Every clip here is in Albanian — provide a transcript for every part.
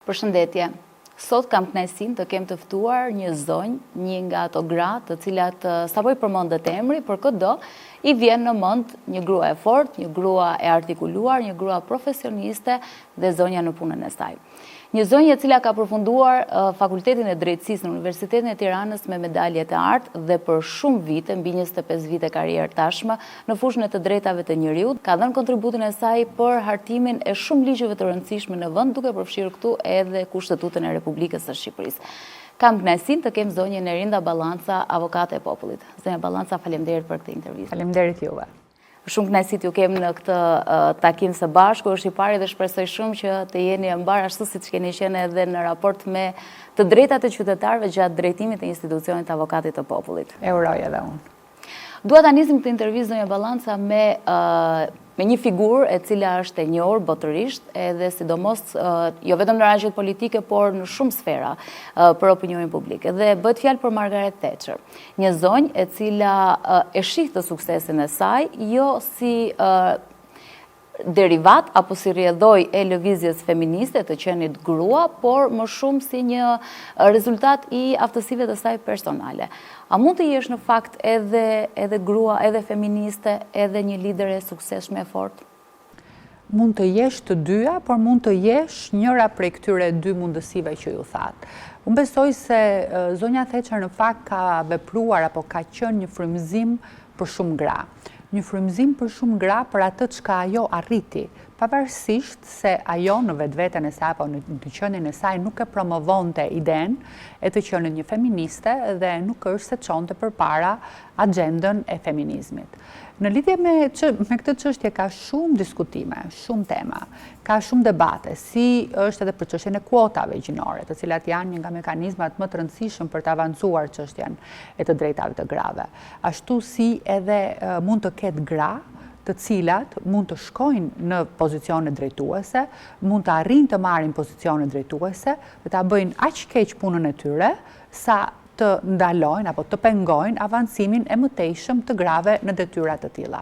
Përshëndetje. Sot kam kënaqësinë të kem të ftuar një zonjë, një nga ato gra të cilat sapo i përmendet emri, por këdo i vjen në mend një grua e fortë, një grua e artikuluar, një grua profesioniste dhe zonja në punën e saj. Një zonjë e cila ka përfunduar Fakultetin e Drejtësisë në Universitetin e Tiranës me medalje të artë dhe për shumë vite, mbi 25 vite karrierë tashmë, në fushën e të drejtave të njeriut, ka dhënë kontributin e saj për hartimin e shumë ligjeve të rëndësishme në vend, duke përfshirë këtu edhe Kushtetutën e Republikës së Shqipërisë. Kam kënaqësinë të kem zonjën Erinda Ballanca, avokate e popullit. Zonja Ballanca, faleminderit për këtë intervistë. Faleminderit juve. Shumë kënaqësi t'ju kem në këtë takim së bashku, është i pari dhe shpresoj shumë që të jeni e mbar ashtu siç keni qenë edhe në raport me të drejtat e qytetarëve gjatë drejtimit të institucionit të avokatit të popullit. E uroj edhe unë. Dua ta nisim këtë intervistë zonja Ballanca me një figurë e cila është e njohur botërisht, edhe sidomos jo vetëm në rangjet politike, por në shumë sfera për opinionin publik. Dhe bëhet fjalë për Margaret Thatcher, një zonjë e cila e shih të suksesin e saj, jo si derivat apo si rrjedhoj e lëvizjes feministe të qenit grua, por më shumë si një rezultat i aftësive të saj personale. A mund të jesh në fakt edhe grua, edhe feministe, edhe një lider e suksesshme e fortë? Mund të jesh të dyja, por mund të jesh njëra prej këtyre dy mundësive që ju thatë. Unë besoj se zonja Thatcher në fakt ka vepruar apo ka qenë një frymëzim për shumë gra. Një frymëzim për shumë gra për atë çka ajo arriti, pavarësisht se ajo në vetveten e saj apo në të qenin e saj nuk e promovonte idenë e të qenë një feministe dhe nuk është se çonte përpara agjendën e feminizmit. Në lidhje me këtë çështje ka shumë diskutime, shumë tema, ka shumë debate, si është edhe për çështjen e kuotave gjinore, të cilat janë një nga mekanizmat më të rëndësishëm për të avancuar çështjen e të drejtave të grave. Ashtu si edhe mund të ketë gra të cilat mund të shkojnë në pozicione drejtuese, mund të arrijnë të marrin pozicione drejtuese dhe ta bëjnë aq keq punën e tyre sa të ndalojnë apo të pengojnë avancimin e mëtejshëm të grave në detyra të tilla.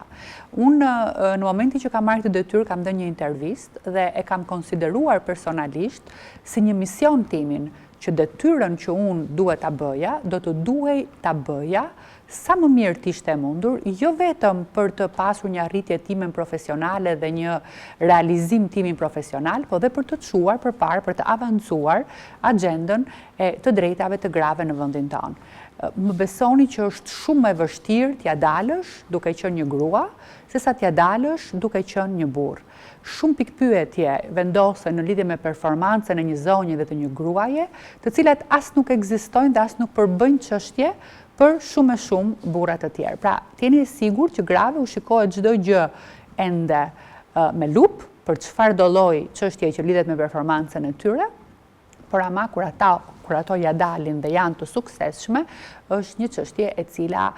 Unë në momentin që kam marrë këtë detyrë kam dhënë një intervistë dhe e kam konsideruar personalisht si një mision timin që detyrën që unë duhet ta bëja, do të duhej ta bëja sa më mirë t'ishte e mundur, jo vetëm për të pasur një arritje timen profesionale dhe një realizim timin profesional, po dhe për të çuar përpara, për të avancuar agjendën e të drejtave të grave në vendin tonë. Më besoni që është shumë e vështirë t'ja dalësh duke qenë një grua, sesa t'ja dalësh duke qenë një burr. Shumë pikpyetje vendosen në lidhje me performancën e një zonje dhe të një gruaje, të cilat as nuk ekzistojnë dhe as nuk përbëjnë çështje për shumë e shumë burra të tjerë. Pra, jeni e sigurt që grave u shikohet çdo gjë ende me lup për çfarë do lloj çështje që lidhet me performancën e tyre, por ama kur ato ja dalin dhe janë të suksesshme, është një çështje e cila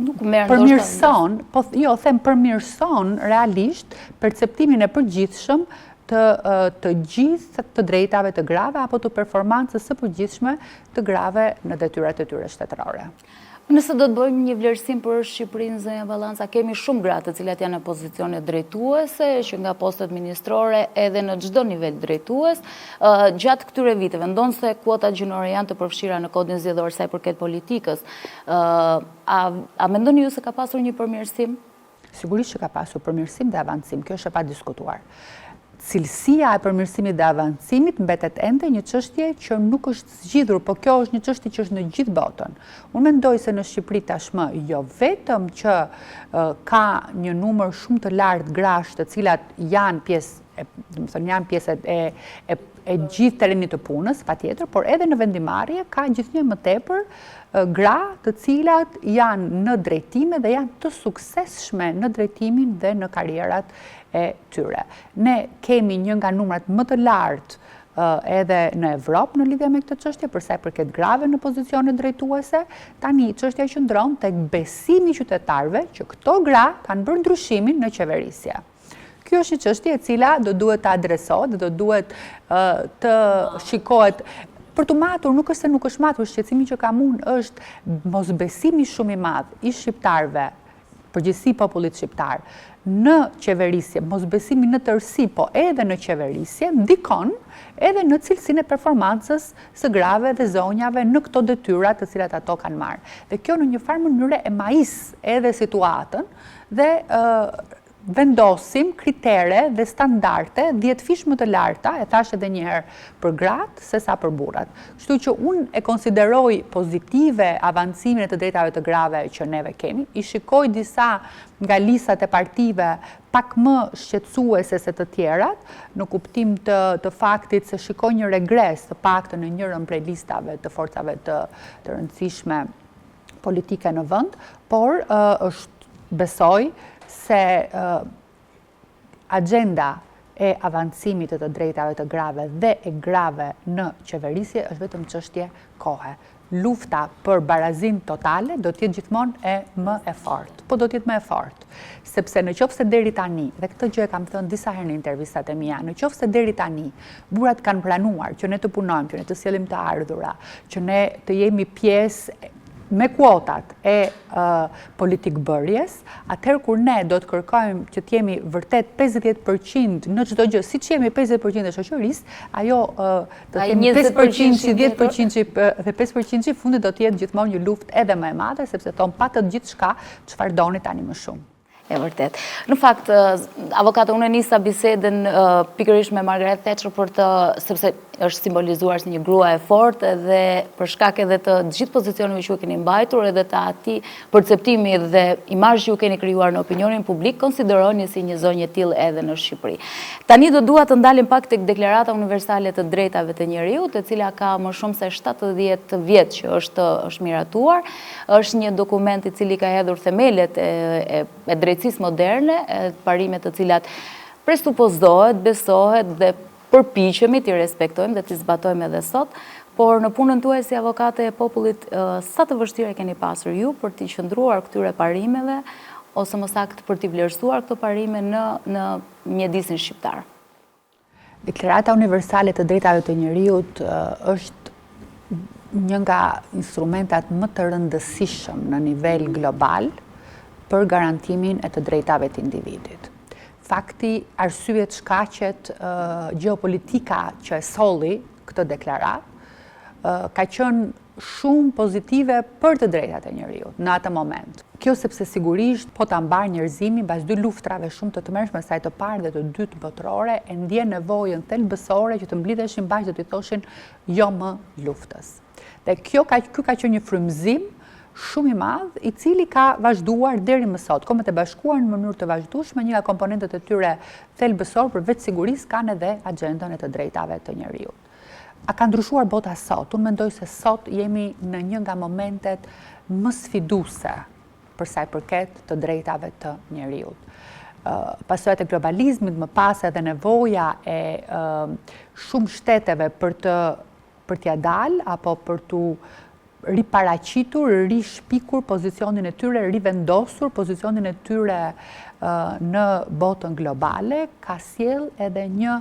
nuk merr përmirëson, po jo, them përmirëson realisht perceptimin e përgjithshëm të gjithë të drejtave të grave apo të performancës së përgjithshme të grave në detyrat e tyre shtetërore. Nëse do të bëjmë një vlerësim për Shqipërinë, zonja Ballanca, kemi shumë gra të cilat janë në pozicione drejtuese, që nga postet ministrore edhe në çdo nivel drejtues. Gjatë këtyre viteve, ndonse kuotat gjinore janë të përfshira në kodin zgjedhor sa i përket politikës, a mendoni ju se ka pasur një përmirësim? Sigurisht që ka pasur përmirësim dhe avancim, kjo është e padiskutuar. Cilësia e përmirësimit dhe avancimit mbetet ende një çështje që nuk është zgjidhur, por kjo është një çështje që është në gjithë botën. Unë mendoj se në Shqipëri tashmë jo vetëm që ka një numër shumë të lartë grash të cilat janë pjesë e gjithë terenit të punës, patjetër, por edhe në vendimarrje ka gjithnjë më tepër gra të cilat janë në drejtime dhe janë të suksesshme në drejtimin dhe në karrierat e tyre. Ne kemi një nga numrat më të lartë edhe në Evropë në lidhje me këtë çështje, për sa i përket grave në pozicione drejtuese. Tani çështja qëndron tek besimi i qytetarëve që këto gra kanë bërë ndryshimin në qeverisje. Kjo është një çështje e cila do duhet të adresohet, do duhet të shikohet. Për të matur, nuk është se nuk është matur, shqetësimi që kam unë është mosbesimi shumë i madh i shqiptarëve përgjithësi popullit shqiptar në qeverisje, mosbesimi në tërësi, po edhe në qeverisje, ndikon edhe në cilësinë e performancës së grave dhe zonjave në këto detyra të cilat ato kanë marrë. Dhe kjo në një farë mënyrë e majis edhe situatën dhe vendosim kritere dhe standarte 10 fish më të larta, e thash edhe njëherë për gratë, se sa për burrat. Kështu që unë e konsideroj pozitive avancimin e të drejtave të grave që neve kemi, i shikoj disa nga listat e partive pak më shqetësuese se të tjerat, në kuptim të faktit se shikoj një regres të paktën në njërën prej listave të forcave të rëndësishme politike në vend, por besoj se agenda e avancimit të drejtave të grave dhe e grave në qeverisje është vetëm çështje kohe. Lufta për barazim totale do t'jetë gjithmonë më e fortë. Po do t'jetë më e fortë. Sepse në qoftë se deri tani, dhe këtë gjë e kam thënë disa herë në intervistat e mia, në qoftë se deri tani burrat kanë planuar që ne të punojmë, që ne të sjellim të ardhura, që ne të jemi pjesë me kuotat e politik bërjes, atëherë kur ne do të kërkojmë që t'jemi vërtet 50% në çdo gjë, siç jemi 50% e shoqërisë, ajo do të kemi 5%, 10% dhe 5% i fundit do të jetë gjithmonë një luftë edhe më e madhe, sepse thon pa të gjithçka çfarë doni tani më shumë. E vërtet. Në fakt, avokatë, unë nisa bisedën pikërisht me Margaret Thatcher sepse është simbolizuar si një grua e fortë dhe për shkak edhe të gjithë pozicioneve që u keni mbajtur edhe të atij perceptimi dhe imazhi që u keni krijuar në opinionin publik, konsideroni si një zonjë e tillë edhe në Shqipëri. Tani do dua të ndalim pak tek Deklarata Universale të Drejtave të Njerëzit, e cila ka më shumë se 70 vjet që është miratuar, është një dokument i cili ka hedhur themelet e drejtësisë moderne, parimet të cilat presupozohet, besohet dhe përpiqemi t'i respektojmë dhe t'i zbatojmë edhe sot, por në punën tuaj si avokate e popullit, sa të vështirë keni pasur ju për t'i qëndruar këtyre parimeve, ose më saktë për t'i vlerësuar këto parime në mjedisin shqiptar? Deklarata Universale të Drejtave të Njerëzit është një nga instrumentat më të rëndësishëm në nivel global për garantimin e të drejtave të individit. Fakti, arsyet shkaqet geopolitika që e solli këtë deklarat, ka qenë shumë pozitive për të drejtat e njerëzit në atë moment. Kjo sepse sigurisht po ta mbar njerëzimi mbas 2 luftrave shumë të tmerrshme, saj të parë dhe të dytë botërore, e ndjen nevojën thelbësore që të mblidheshin bashkë dhe të thoshin jo më luftës. Dhe ky ka qenë një frymëzim shumë i madh, i cili ka vazhduar deri më sot. Kombet e Bashkuara në mënyrë të vazhdueshme, një nga komponentët e tyre thelbësor përveç sigurisë kanë edhe agjendën e të drejtave të njerëzit. A ka ndryshuar bota sot? Unë mendoj se sot jemi në një nga momentet më sfiduese për sa i përket të drejtave të njerëzit. Pasojat e globalizmit, më pas edhe nevoja e shumë shteteve për t'ia dalë apo për t'u riparaqitur, rishpikur pozicionin e tyre, rivendosur pozicionin e tyre në botën globale, ka sjell edhe një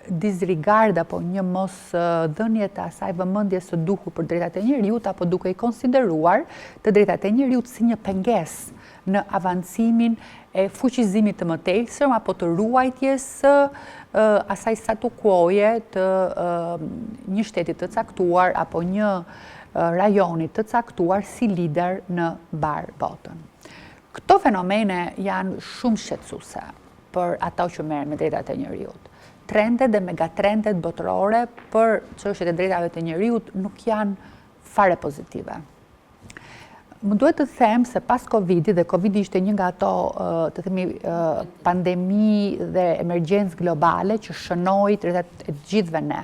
disregard apo një mos dhënje të asaj vëmendjes së duhur për drejtat e njerëzit, apo duke i konsideruar të drejtat e njerëzit si një pengesë në avancimin e fuqizimit të mëtejshëm apo të ruajtjes së asaj statu quo-je të një shteti të caktuar apo një rajoni të caktuar si lider në mbar botën. Këto fenomene janë shumë shqetësuese për ata që merren me drejtat e njerëzit. Trendet dhe megatrendet botërore për çështjet e drejtave të njerëzit nuk janë fare pozitive. Më duhet të them se pas Covid-it, dhe Covid ishte një nga ato të themi pandemi dhe emergjencë globale që shënoi drejtat e gjithëve ne.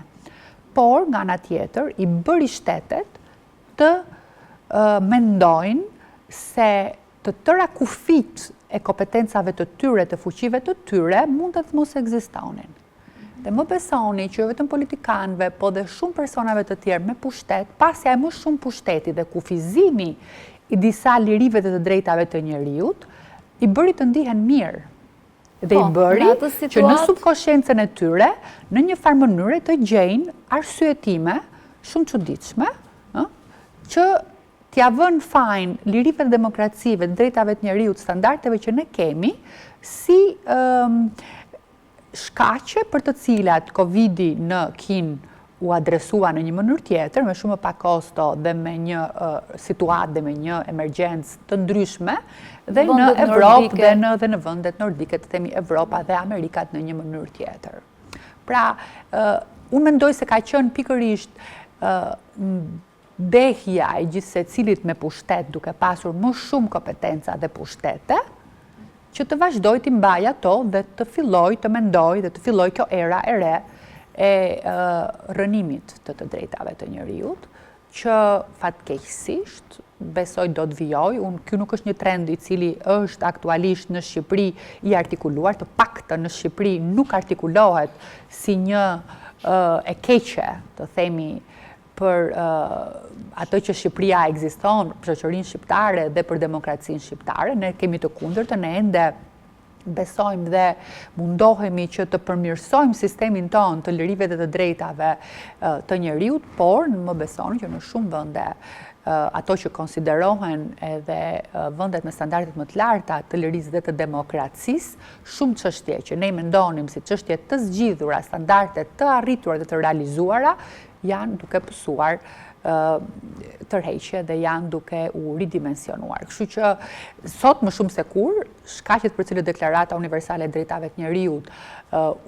Por nga ana tjetër i bëri shtetet të mendojnë se të tëra kufit e kompetencave të tyre, të fuqive të tyre, mund të mos ekzistonin. Dhe më besoni që vetëm politikanëve, po dhe shumë personave të tjerë me pushtet, pasja e më shumë pushteti dhe kufizimi i disa lirive dhe të drejtave të njerëzit, i bëri të ndihen mirë. Dhe i bëri që në subkonsciencën e tyre, në një farë mënyrë të gjejnë arsyetime shumë çuditshme, që t'ja vën fajin lirive dhe demokracive, drejtave të njerëzit, standardeve që ne kemi, si shkaqe për të cilat Covidi në Kinë u adresua në një mënyrë tjetër, me shumë pa kosto dhe me një situatë dhe me një emergjencë të ndryshme, dhe në Evropë dhe në vendet nordike, të themi Evropa dhe Amerikat në një mënyrë tjetër. Pra, unë mendoj se ka qenë pikërisht ndehja e gjithë secilit me pushtet, duke pasur më shumë kompetenca dhe pushtete, që të vazhdoj të mbaj ato dhe të filloj të mendoj dhe të filloj kjo era e re e rënimit të drejtave të njerëzit, që fatkeqësisht besoj do të vijoj. Ky nuk është një trend i cili është aktualisht në Shqipëri i artikuluar, të paktën në Shqipëri nuk artikulohet si një e keqe, të themi, për atë që Shqipëria ekziston, për shoqërinë shqiptare dhe për demokracinë shqiptare. Ne kemi të kundërtën, ne ende besojmë dhe mundohemi që të përmirësojmë sistemin tonë të lirive dhe të drejtave të njerëzit, por më besoni që në shumë vende ato që konsiderohen edhe vendet me standardet më të larta të lirisë dhe të demokracisë, shumë çështje që ne mendonim si çështje të zgjidhura, standarde të arritura dhe të realizuara, janë duke pësuar tërheqje dhe janë duke u ridimensionuar. Kështu që sot më shumë se kur, shkaqet për cilët deklarata universale e drejtave të njerëzit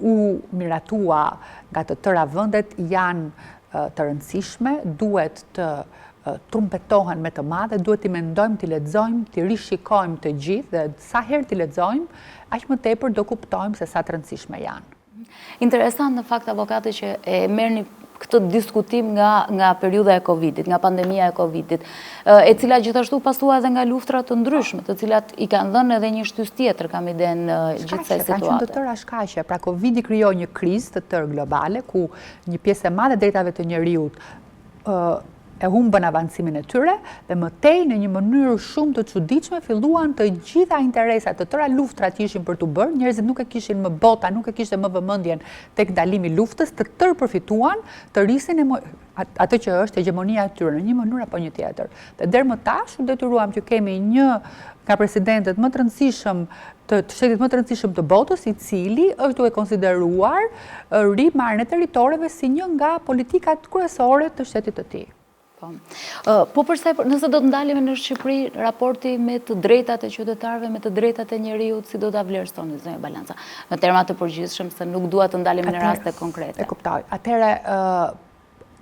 u miratua nga të tëra vendet janë të rëndësishme, duhet të trumpetohen me të madhe, duhet t'i mendojmë, t'i lexojmë, t'i rishikojmë të gjithë dhe sa herë t'i lexojmë, aq më tepër do kuptojmë se sa të rëndësishme janë. Interesant në fakt, avokate, që e merrni këtë diskutim nga periudha e Covidit, nga pandemia e Covidit, e cila gjithashtu pasua edhe nga luftra të ndryshme, të cilat i kanë dhënë edhe një shtys tjetër, kam iden gjithsej situate. Ka qenë të tëra shkaqe. Pra Covidi krijoi një krizë të tërë globale, ku një pjesë e madhe drejtave të njerëzit e humbën avancimin e tyre dhe mëtej në një mënyrë shumë të çuditshme filluan të gjitha interesat, të tëra luftrat që ishin për të bërë, njerëzit nuk e kishin më bota, nuk e kishte më vëmendjen tek ndalimi i luftës, të tërë përfituan të rrisin atë që është hegemonia e tyre në një mënyrë apo një tjetër. Dhe deri më tash u detyruam që kemi një nga presidentet më të rëndësishëm të shtetit më të rëndësishëm të botës, i cili është duke konsideruar rimarrjen e territoreve si një nga politikat kryesore të shtetit të tij. Po përsa, nëse do të ndalemi në Shqipëri, raporti me të drejtat e qytetarëve, me të drejtat e njerëzit, si do ta vlerësoni zonja Balanca? Në terma të përgjithshëm, se nuk dua të ndalemi në raste konkrete. E kuptoj. Atëherë,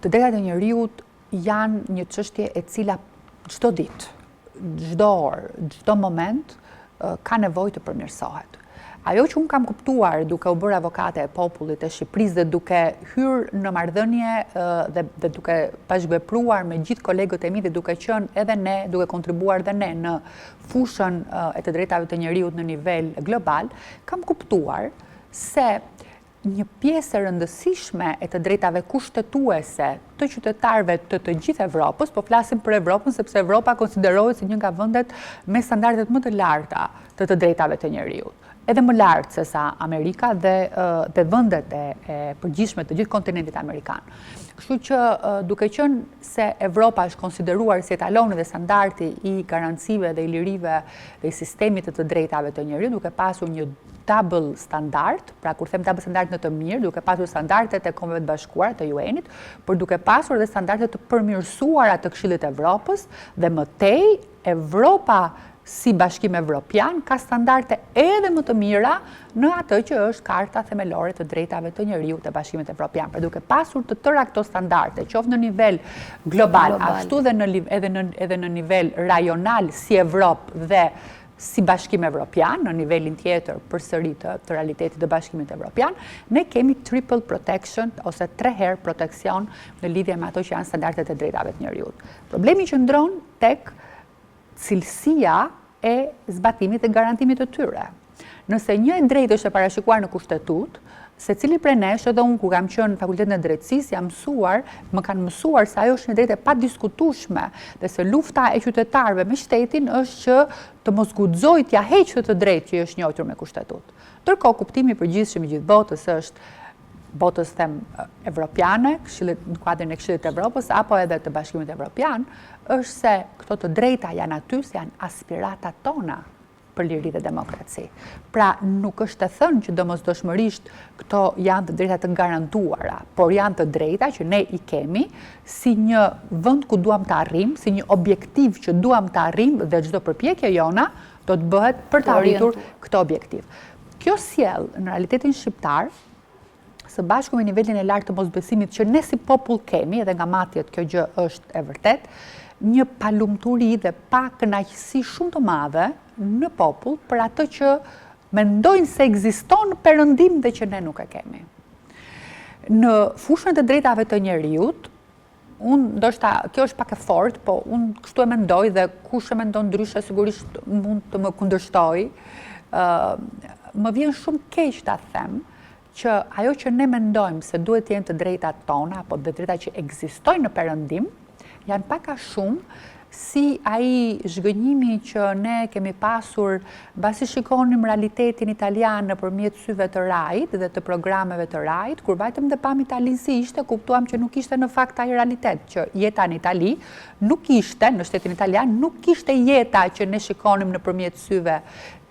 të drejtat e njerëzit janë një çështje e cila çdo ditë, çdo orë, çdo moment ka nevojë të përmirësohet. Ajo që unë kam kuptuar duke u bërë avokate e popullit e Shqipërisë dhe duke hyrë në marrëdhënie dhe duke bashkëvepruar me gjithë kolegët e mi dhe duke qenë edhe ne, duke kontribuar dhe ne në fushën e të drejtave të njerëzit në nivel global, kam kuptuar se një pjesë e rëndësishme e të drejtave kushtetuese të qytetarëve të gjithë Evropës, po flasim për Evropën sepse Evropa konsiderohet si një nga vendet me standardet më të larta të drejtave të njerëzit, edhe më lartë se sa Amerika dhe vendet e përgjithshme të gjithë kontinentit amerikan. Kështu që duke qenë se Evropa është konsideruar si etaloni dhe standardi i garancive dhe i lirive dhe i sistemit të drejtave të njerëzit, duke pasur një double standard, pra kur them double standard në të mirë, duke pasur standardet e Kombeve të Bashkuara të UN-it, por duke pasur edhe standardet të përmirësuara të Këshillit të Evropës dhe mëtej Evropa si Bashkim Evropian ka standarde edhe më të mira në atë që është Karta Themelore të Drejtave të Njerëzit të Bashkimit Evropian. Për duke pasur të tëra këto standarde, qoftë në nivel global, ashtu edhe në nivel rajonal si Evropë dhe si Bashkim Evropian, në nivelin tjetër përsëri të realitetit të Bashkimit Evropian, ne kemi triple protection ose 3 herë proteksion në lidhje me ato që janë standardet e drejtave të njerëzit. Problemi që ndron tek cilësia e zbatimit dhe garantimit të tyre. Nëse një e drejtë është e parashikuar në kushtetut, se cili prej nesh, edhe unë ku kam qenë në fakultetin e drejtësisë, më kanë mësuar se ajo është një drejtë e padiskutueshme dhe se lufta e qytetarëve me shtetin është që të mos guxojë t'ia heqë të drejtë që është njohur me kushtetut. Ndërkohë kuptimi i përgjithshëm i gjithë botës është botës them evropiane, në kuadrin e Këshillit të Evropës apo edhe të Bashkimit Evropian, është se këto të drejta janë aty, se janë aspiratat tona për liri dhe demokraci. Pra nuk është të thënë që domosdoshmërisht këto janë të drejta të garantuara, por janë të drejta që ne i kemi si një vend ku duam të arrim, si një objektiv që duam të arrim dhe çdo përpjekje jona do të bëhet për të arritur këtë objektiv. Kjo sjell në realitetin shqiptar, së bashku me nivelin e lartë të mosbesimit që ne si popull kemi, edhe nga matjet kjo gjë është e vërtet, një palumturi dhe pa kënaqësi shumë të madhe në popull për atë që mendojnë se ekziston perëndim dhe që ne nuk e kemi. Në fushën e drejtave të njeriut, ndoshta kjo është pak e fortë, po unë kështu e mendoj dhe kush e mendon ndryshe sigurisht mund të më kundërshtoj. Më vjen shumë keq ta them që ajo që ne mendojmë se duhet të jenë të drejtat tona apo të drejta që ekzistojnë në perëndim, janë pak a shumë si ai zhgënjimi që ne kemi pasur mbasi shikonim realitetin italian nëpërmjet syve të RAI-t dhe të programeve të RAI-t, kur vajtëm dhe pam Italinë si ishte, kuptuam që nuk ishte në fakt ai realitet, që jeta në Itali nuk ishte, në shtetin italian, nuk ishte jeta që ne shikonim nëpërmjet syve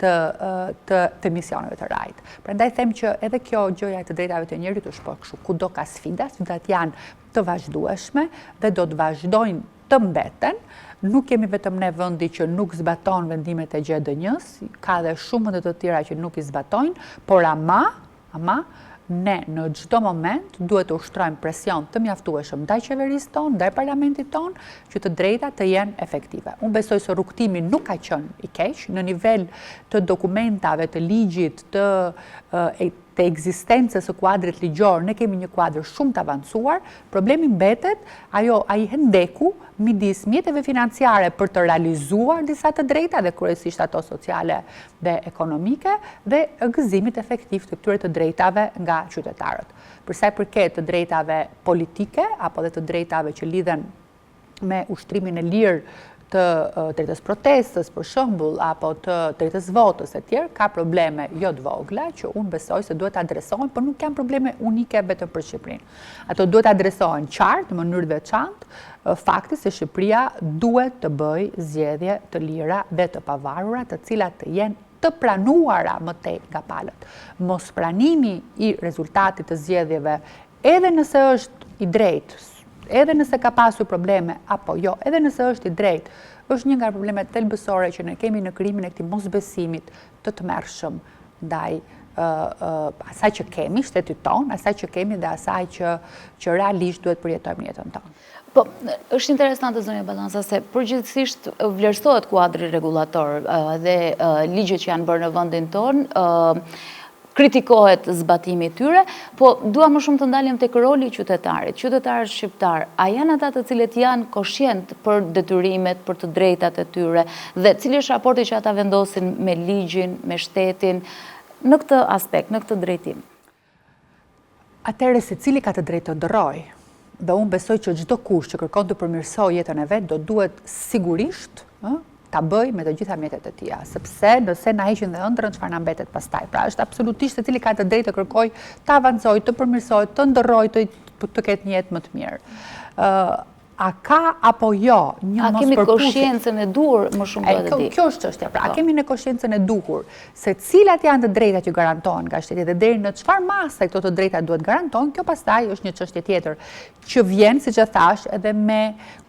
të misioneve të RAI-t. Prandaj them që edhe kjo gjëja e të drejtave të njerit është po kështu, kudo ka sfida, sfidat janë të vazhdueshme dhe do të vazhdojnë të mbeten. Nuk kemi vetëm ne vendi që nuk zbaton vendimet e GDN-s, ka dhe shumë vende të tjera që nuk i zbatojnë, por ama ne në çdo moment duhet të ushtrojmë presion të mjaftueshëm ndaj qeverisë tonë, ndaj parlamentit tonë, që të drejtat të jenë efektive. Unë besoj se rrugtimi nuk ka qenë i keq në nivel të dokumentave, të ligjit, të ekzistencës së kuadrit ligjor, ne kemi një kuadër shumë të avancuar. Problemi mbetet ai hendeku midis mjeteve financiare për të realizuar disa të drejta dhe kryesisht ato sociale dhe ekonomike dhe gëzimit efektiv të këtyre të drejtave nga qytetarët. Për sa i përket të drejtave politike apo dhe të drejtave që lidhen me ushtrimin e lirë të drejtës protestës, për shembull, apo të drejtës votës e tjerë, ka probleme jo të vogla që unë besoj se duhet adresohen, por nuk janë probleme unike vetëm për Shqipërinë. Ato duhet adresohen qartë, në mënyrë të veçantë, fakti se Shqipëria duhet të bëjë zgjedhje të lira dhe të pavarura, të cilat të jenë të pranuara më tej nga palët. Mos pranimi i rezultatit të zgjedhjeve, edhe nëse është i drejtë, edhe nëse ka pasur probleme, apo jo, edhe nëse është i drejtë, është një nga problemet thelbësore që ne kemi në krijimin e këtij mosbesimit të tmerrshëm ndaj asaj që kemi, shtetit tonë, asaj që kemi dhe asaj që realisht duhet përjetojmë jetën tonë. Po, është interesante zonja Ballanca se përgjithsisht vlerësohet kuadri rregullator dhe ligjet që janë bërë në vendin tonë, kritikohet zbatimi i tyre, po dua më shumë të ndalim tek roli i qytetarit. Qytetarët shqiptar, a janë ata të cilët janë koshient për detyrimet, për të drejtat e tyre dhe cili është raporti që ata vendosin me ligjin, me shtetin në këtë aspekt, në këtë drejtim? Atëherë secili ka të drejtë të ndrojë. Dhe unë besoj që çdo kush që kërkon të përmirësojë jetën e vet do duhet sigurisht ta bëj me të gjitha mjetet e tija, sepse nëse na heqin dhe ëndrrën, çfarë na mbetet pastaj? Pra është absolutisht secili ka të drejtë të kërkojë të avancojë, të përmirësojë, të ndërrojë, të ketë një jetë më të mirë. A ka apo jo një mos përputhje? A kemi koshiencën e duhur më shumë do të di? Kjo është çështja. Pra, a kemi në koshiencën e duhur se cilat janë të drejtat që garantohen nga shteti dhe deri në çfarë mase këto të drejta duhet garantohen? Kjo pastaj është një çështje tjetër që vjen, siç e thash, edhe me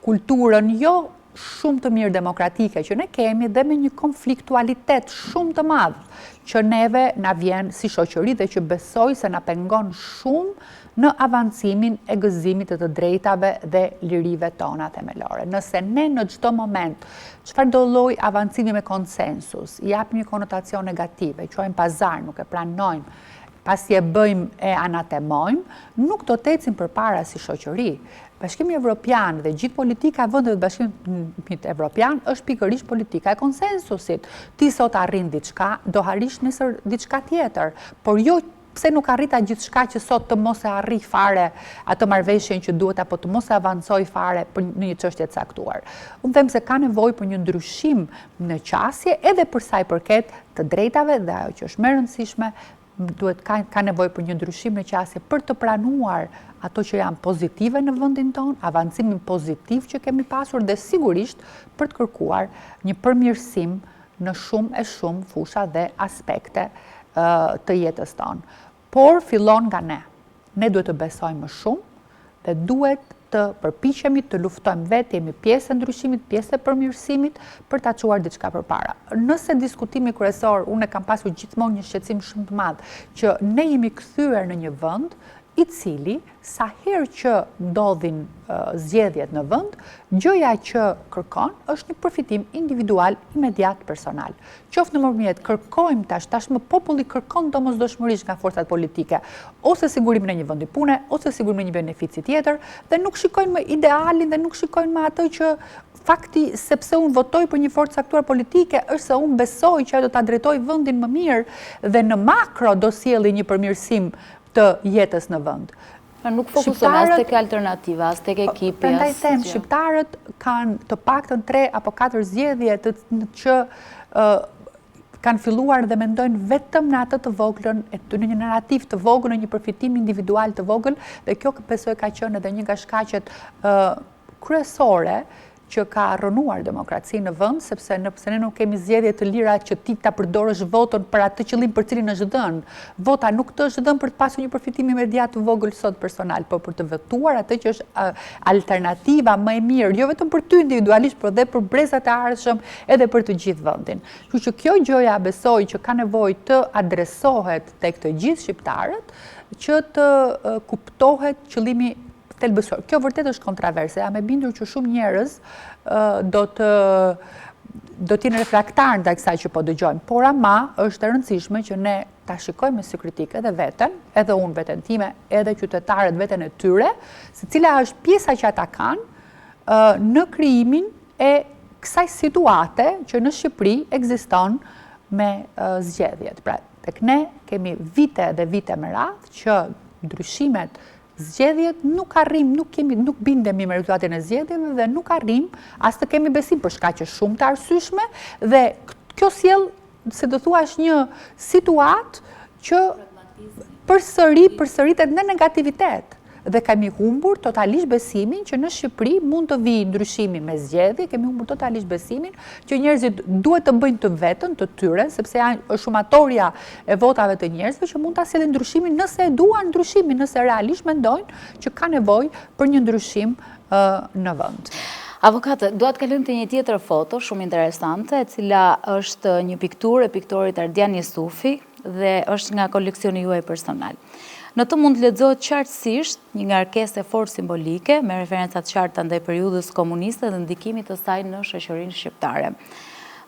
kulturën jo shumë të mirë demokratike që ne kemi dhe me një konfliktualitet shumë të madh që neve na vjen si shoqëri dhe që besoj se na pengon shumë në avancimin e gëzimit të drejtave dhe lirive tona themelore. Nëse ne në çdo moment çfarëdo lloj avancimi me konsensus i japim një konotacion negative, e quajmë pazar, nuk e pranojmë, pasi e bëjmë e anatemojmë, nuk do të ecim përpara si shoqëri. Bashkimi Evropian dhe gjithë politika e vendeve të Bashkimit Evropian është pikërisht politika e konsensusit. Ti sot arrin diçka, do harish nesër diçka tjetër, por jo pse nuk arrita gjithçka që sot të mos e arri fare atë marrëveshjen që duhet apo të mos e avancoj fare në një çështje të caktuar. Unë them se ka nevojë për një ndryshim në qasje edhe për sa i përket të drejtave dhe ajo që është më e rëndësishme, duhet ka nevojë për një ndryshim në qasje për të pranuar ato që janë pozitive në vendin tonë, avancimin pozitiv që kemi pasur dhe sigurisht për të kërkuar një përmirësim në shumë fusha dhe aspekte të jetës tonë. Por fillon nga ne. Ne duhet të besojmë më shumë dhe duhet të përpiqemi të luftojmë vetë, jemi pjesë e ndryshimit, pjesë e përmirësimit për ta çuar diçka përpara. Nëse diskutimi kryesor, unë kam pasur gjithmonë një shqetësim shumë të madh që ne jemi kthyer në një vend i cili sa herë që ndodhin zgjedhjet në vend, gjëja që kërkon është një përfitim individual, imediat, personal. Qoftë në mënyrë kërkojmë tashmë populli kërkon domosdoshmërisht nga forcat politike, ose sigurimin e një vendi pune, ose sigurimin e një benefici tjetër, dhe nuk shikojnë më idealin dhe nuk shikojnë më atë që fakti sepse unë votoj për një forcë caktuar politike është se unë besoj që ajo do ta drejtojë vendin më mirë dhe në makro do sjellë një përmirësim të jetës në vend. Nuk fokuson as tek alternativa, as tek ekipi. Prandaj them, shqiptarët kanë të paktën 3 apo 4 zgjedhje që kanë filluar dhe mendojnë vetëm në atë të voglën, në një narrativ të vogël, në një përfitim individual të vogël, dhe kjo besoj ka qenë edhe një nga shkaqet kryesore që ka rënuar demokracinë në vend, sepse ne nuk kemi zgjedhje të lira që ti ta përdorësh votën për atë qëllim për cilin është dhënë. Vota nuk të është dhënë për të pasur një përfitim imediat të vogël sot personal, por për të votuar atë që është alternativa më e mirë, jo vetëm për ty individualisht, por edhe për brezat e ardhshëm, edhe për të gjithë vendin. Kështu që kjo gjëja besoj që ka nevojë të adresohet tek të gjithë shqiptarët, që të kuptohet qëllimi thelbësor. Kjo vërtet është kontroverse, jam e bindur që shumë njerëz do të jenë refraktar ndaj kësaj që po dëgjojmë, por ama është e rëndësishme që ne ta shikojmë me sy kritik edhe veten, edhe unë veten time, edhe qytetarët veten e tyre, se cila është pjesa që ata kanë në krijimin e kësaj situate që në Shqipëri ekziston me zgjedhjet. Pra, tek ne kemi vite dhe vite me radhë që ndryshimet zgjedhjet nuk arrim, nuk bindemi me rezultatin e zgjedhjeve dhe nuk arrim as të kemi besim për shkaqe shumë të arsyeshme dhe kjo sjell, se do thuash, një situatë që përsëritet në negativitet. Dhe kemi humbur totalisht besimin që në Shqipëri mund të vijë ndryshimi me zgjedhje, kemi humbur totalisht besimin që njerëzit duhet të bëjnë të vetën, të tyre, sepse janë shumatoria e votave të njerëzve që mund ta sjellin ndryshimin nëse e duan ndryshimin, nëse realisht mendojnë që ka nevojë për një ndryshim në vend. Avokate, dua të kalojmë te një tjetër foto shumë interesante, e cila është një pikturë e piktorit Ardian Jusufi dhe është nga koleksioni juaj personal. Në të mund të lexohet qartësisht një ngarkesë fort simbolike me referencat qarta ndaj periudhës komuniste dhe ndikimit të saj në shoqërinë shqiptare.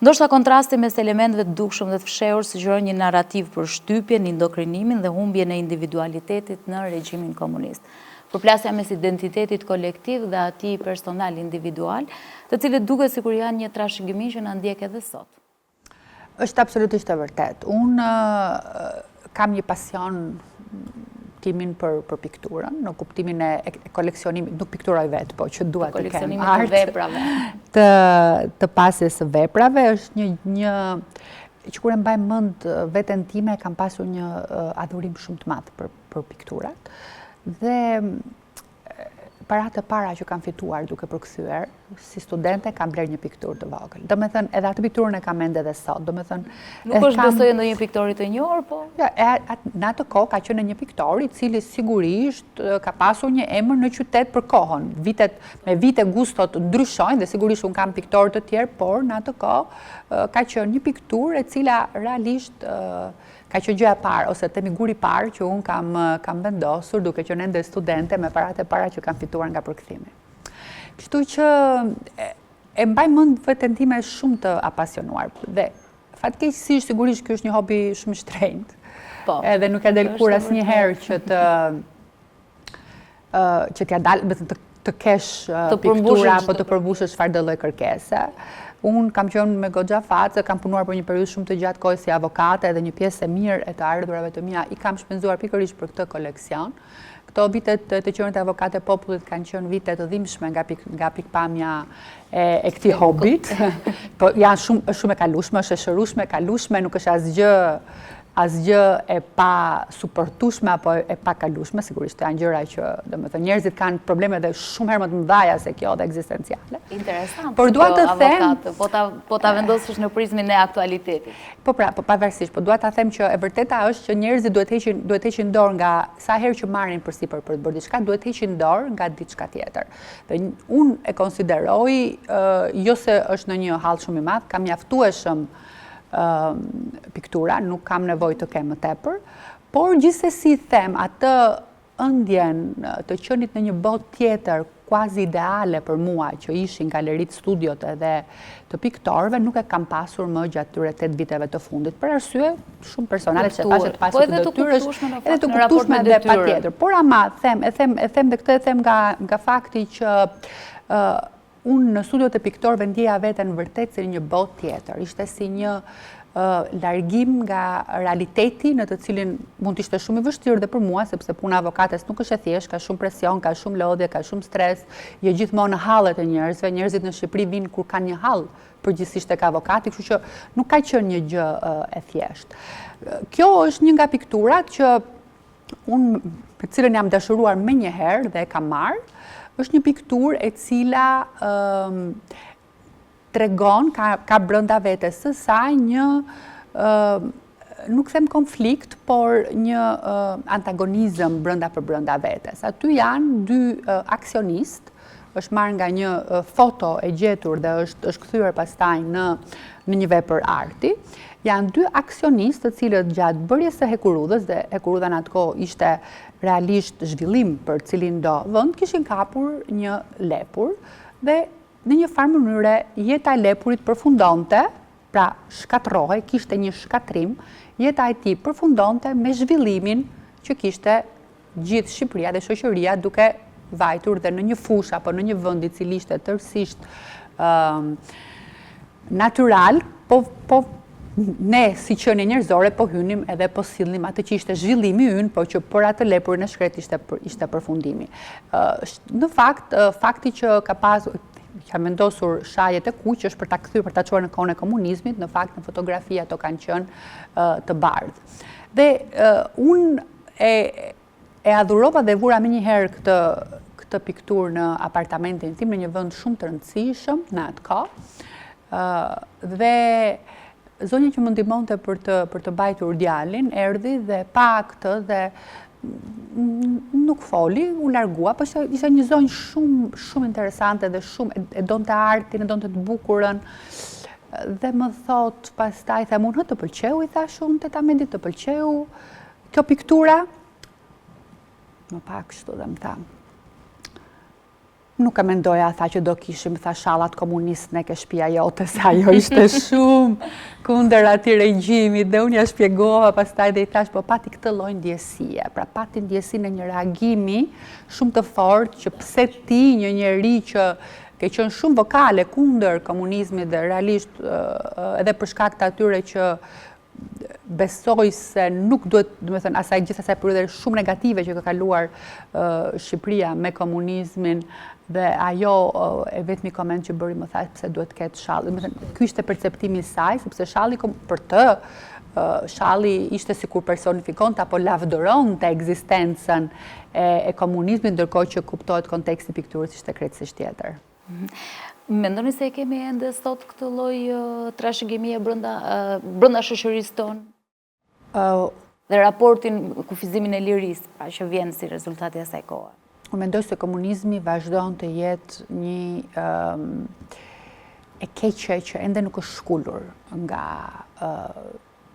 Ndoshta kontrasti mes elementeve të dukshëm dhe të fshehur sugjeron një narrativ për shtypjen, indoktrinimin dhe humbjen e individualitetit në regjimin komunist. Përplasja mes identitetit kolektiv dhe atij personal individual, të cilët duket sikur janë një trashëgimi që na ndjek edhe sot. Është absolutisht e vërtet. Unë kam një pasion timin për pikturën, në kuptimin e koleksionimit, nuk pikturoj vetë, po që dua të kem artë të pasjes së veprave, është një që kur e mbaj mend veten time, kam pasur një adhurim shumë të madh për pikturat. Dhe paratë e para që kam fituar duke përkthyer, si studente kam bler një pikturë të vogël. Domethënë, edhe atë pikturën e kam ende edhe sot. Domethënë, nuk është besoj ndonjë piktor i të njohur, po. Ja, në atë kohë ka qenë një piktor i cili sigurisht ka pasur një emër në qytet për kohën. Me vite gustot ndryshojnë dhe sigurisht un kam piktorë të tjerë, por në atë kohë ka qenë një pikturë e cila realisht ka qenë gjëja e parë, ose temi guri i parë që unë kam vendosur duke qenë ende studente me paratë e para që kam fituar nga përkthimi. Kështu që e mbaj mend veten time shumë të apasionuar. Dhe fatkeqësisht sigurisht ky është një hobi shumë i shtrenjtë. Po. Edhe nuk e del kur asnjëherë që t'ja dalë, të kesh piktura apo të përmbushësh çfarë do lloj kërkese. Unë kam qenë me goxha fat, kam punuar për një periudhë shumë të gjatë kohë si avokate dhe një pjesë e mirë e të ardhurave të mia i kam shpenzuar pikërisht për këtë koleksion. Këto vitet të qenit e avokate popullit kanë qenë vite të dhimbshme nga pikpamja e këtij hobit. Po janë shumë e kalueshme, është e shërueshme, kalueshme, nuk është asgjë asgjë e pa suportueshme apo e pa kalueshme, sigurisht janë gjëra që, domethënë, njerëzit kanë probleme dhe shumë herë më të mëdha se kjo dhe ekzistenciale. Interesant. Por dua të them, po ta vendosësh në prizmin e aktualitetit. Po pavarësisht, po dua ta them që e vërteta është që njerëzit duhet heqin dorë nga sa herë që marrin përsipër për të bërë diçka, duhet heqin dorë nga diçka tjetër. Dhe unë e konsideroj jo se është në një hall shumë i madh, ka mjaftueshëm piktura, nuk kam nevojë të kem më tepër, por gjithsesi them atë ëndjen të qenit në një botë tjetër quasi ideale për mua që ishin galeritë, studiot edhe të piktorëve, nuk e kam pasur më gjatë tyre 8 viteve të fundit, për arsye shumë personale që pashë të pasur të detyrës, edhe të kuptueshme dhe patjetër. Por ama e them dhe këtë e them nga fakti që unë në studiot e piktorëve ndjeja veten vërtet si një botë tjetër. Ishte si një largim nga realiteti në të cilin mund të ishte shumë i vështirë dhe për mua, sepse puna avokates nuk është e thjeshtë, ka shumë presion, ka shumë lodhje, ka shumë stres, je gjithmonë në hallet e njerëzve, njerëzit në Shqipëri vinë kur kanë një hall përgjithsisht tek avokati, kështu që nuk ka qenë një gjë e thjeshtë. Kjo është një nga pikturat që unë, për cilën jam dashuruar menjëherë dhe e kam marrë, është një pikturë e cila tregon, ka brenda vetes së saj një, nuk them konflikt, por një antagonizëm brenda vetes. Aty janë dy aksionistë, është marrë nga një foto e gjetur dhe është kthyer pastaj në një vepër arti. Janë dy aksionistë të cilët gjatë bërjes së hekurudhës, dhe hekurudha në atë kohë ishte realisht zhvillim për cilin do vend, kishin kapur një lepur dhe në një farë mënyre jeta e lepurit përfundonte, pra shkatrohej, kishte një shkatrim, jeta e tij përfundonte me zhvillimin që kishte gjithë Shqipëria dhe shoqëria duke vajtur dhe në një fushë apo në një vend i cili ishte tërësisht natyral, po ne si qenie njerëzore po hynim edhe po sillnim atë që ishte zhvillimi ynë, po që për atë lepur në shkret ishte përfundimi. Në fakt, fakti që ka pasur, ka vendosur shajet e kuq është për ta kthyer, për ta çuar në kohën e komunizmit, në fakt në fotografi ato kanë qenë të bardhë. Dhe unë e adhurova dhe vura menjëherë këtë pikturë në apartamentin tim, në një vend shumë të rëndësishëm në atë kohë. Dhe zonja që më ndihmonte për të mbajtur djalin erdhi dhe pa këtë dhe nuk foli, u largua, po ishte një zonjë shumë interesante dhe shumë e donte artin, e donte të bukurën. Dhe më thot pastaj, them unë, të pëlqeu, i thash unë tetamendit, të pëlqeu kjo piktura? Më pak kështu dhe më tha. Nuk e mendoja, tha që do kishim, tha, shallat komunist në ke shtëpia jote, se ajo ishte shumë kundër atij regjimit, dhe unë ja shpjegova pastaj dhe i thash, po pati këtë lloj ndjesie, pra pati ndjesi në një reagimi shumë të fortë që pse ti, një njeri që ke qenë shumë vokale kundër komunizmit dhe realisht edhe për shkak të atyre që besoj se nuk duhet, gjithë asaj periudhe shumë negative që ka kaluar Shqipëria me komunizmin, dhe ajo e vetmi koment që bëri më tha pse duhet ketë shalli. Ky ishte perceptimi i saj, sepse shalli për të, shalli ishte sikur personifikonte apo lavdëronte ekzistencën e komunizmit, ndërkohë që kuptohet konteksti i pikturës ishte krejtësisht tjetër. Mendoni se kemi ende sot këtë lloj trashëgimie brenda shoqërisë tonë? Dhe raportin, kufizimin e lirisë, pra që vjen si rezultati i asaj kohe. Unë mendoj se komunizmi vazhdon të jetë një e keqe që ende nuk është shkullur nga